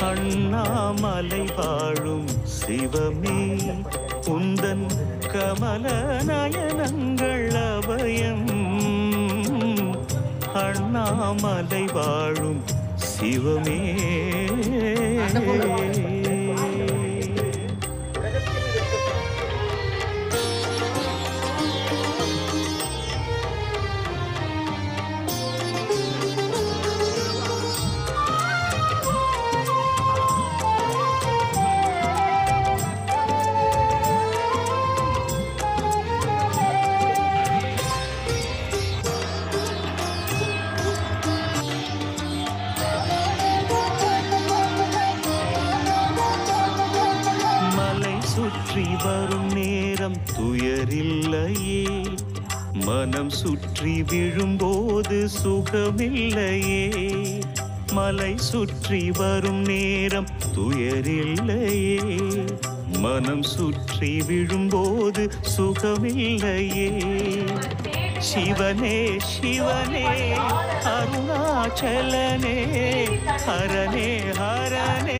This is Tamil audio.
அண்ணாமலை வாழும் சிவமே உந்தன் கமல நயனங்கள் அபயம். அண்ணாமலை வாழும் சிவமே சுற்றி வரும் நேரம் துயரில்லையே, மனம் சுற்றி விழும்போது சுகமில்லையே. மலை சுற்றி வரும் நேரம் துயரில்லையே, மனம் சுற்றி விழும்போது சுகமில்லையே. சிவனே சிவனே அருணாச்சலனே ஹரனே ஹரனே